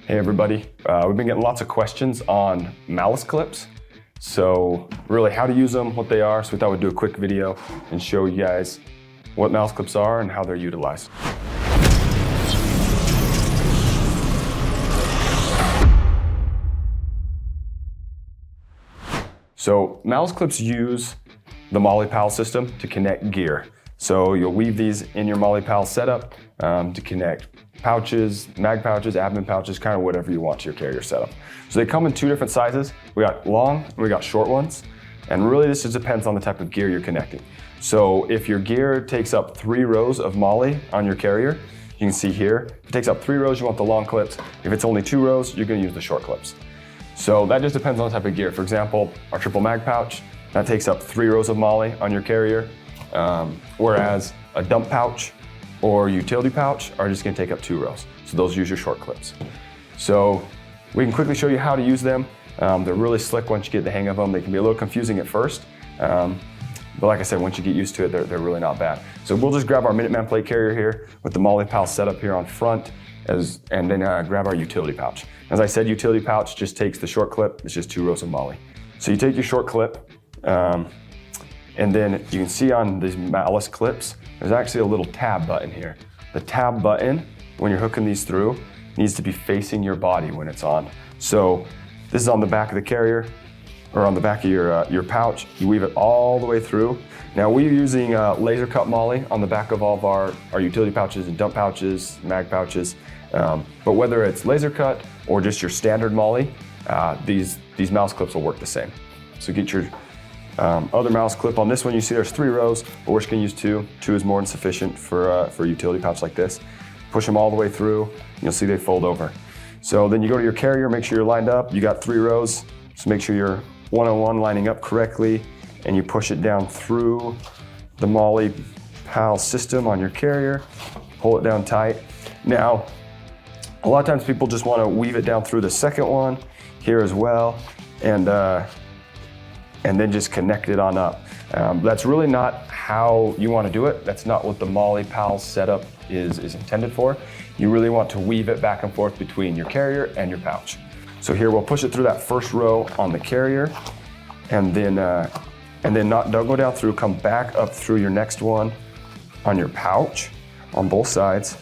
Hey everybody, we've been getting lots of questions on malice clips. So really how to use them, what they are. So we thought we'd do a quick video and show you guys what malice clips are and how they're utilized. So malice clips use the MOLLE system to connect gear. So you'll weave these in your MOLLE setup to connect pouches, mag pouches, admin pouches, kind of whatever you want to your carrier setup. So they come in two different sizes. We got long and we got short ones. And really this just depends on the type of gear you're connecting. So if your gear takes up 3 rows of MOLLE on your carrier, you can see here, if it takes up 3 rows, you want the long clips. If it's only 2 rows, you're gonna use the short clips. So that just depends on the type of gear. For example, our triple mag pouch, that takes up 3 rows of MOLLE on your carrier, whereas a dump pouch or utility pouch are just gonna take up 2 rows. So those use your short clips. So we can quickly show you how to use them. They're really slick once you get the hang of them. They can be a little confusing at first, but like I said, once you get used to it, they're really not bad. So we'll just grab our Minuteman plate carrier here with the MOLLE setup here on front, and then grab our utility pouch. As I said, utility pouch just takes the short clip. It's just 2 rows of MOLLE. So you take your short clip, and then you can see on these malice clips, there's actually a little tab button here. The tab button, when you're hooking these through, needs to be facing your body when it's on. So this is on the back of the carrier, or on the back of your pouch. You weave it all the way through. Now we're using laser cut MOLLE on the back of all of our utility pouches and dump pouches, mag pouches. But whether it's laser cut or just your standard MOLLE, these malice clips will work the same. So get your other malice clip. On this one, you see there's 3 rows, but we're just gonna use 2. 2 is more than sufficient for a utility pouch like this. Push them all the way through, you'll see they fold over. So then you go to your carrier, make sure you're lined up. You got 3 rows, so make sure you're one-on-one lining up correctly, and you push it down through the MOLLE system on your carrier, pull it down tight. Now, a lot of times people just wanna weave it down through the second one here as well, and then just connect it on up. That's really not how you wanna do it. That's not what the MOLLE setup is intended for. You really want to weave it back and forth between your carrier and your pouch. So here we'll push it through that first row on the carrier, and then don't go down through, come back up through your next one on your pouch on both sides.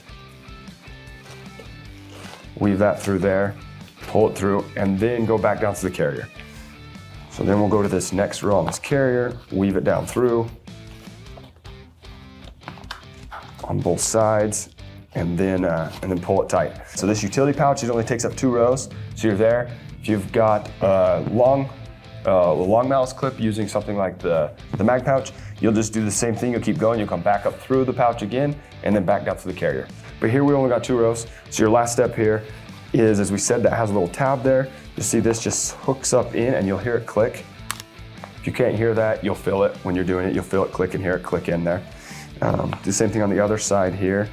Weave that through there, pull it through, and then go back down to the carrier. So then we'll go to this next row on this carrier, weave it down through on both sides, and then pull it tight. So this utility pouch, it only takes up 2 rows. So you're there. If you've got a long malice clip using something like the mag pouch, you'll just do the same thing. You'll keep going. You'll come back up through the pouch again, and then back down to the carrier. But here we only got 2 rows. So your last step here is, as we said, that has a little tab there. You see this just hooks up in, and you'll hear it click. If you can't hear that, you'll feel it when you're doing it. You'll feel it click and hear it click in there. Do the same thing on the other side here.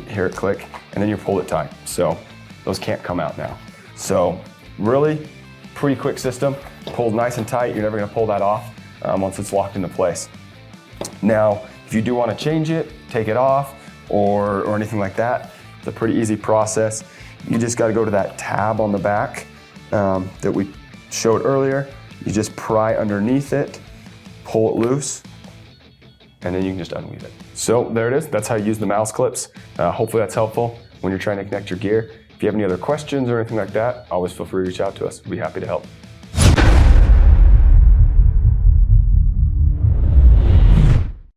Hear it click, and then you pull it tight. So those can't come out now. So really pretty quick system. Pulls nice and tight. You're never gonna pull that off once it's locked into place. Now, if you do wanna change it, take it off, or anything like that, it's a pretty easy process. You just gotta go to that tab on the back that we showed earlier. You just pry underneath it, pull it loose, and then you can just unweave it. So there it is. That's how you use the malice clips. Hopefully that's helpful when you're trying to connect your gear. If you have any other questions or anything like that, always feel free to reach out to us. We'll be happy to help.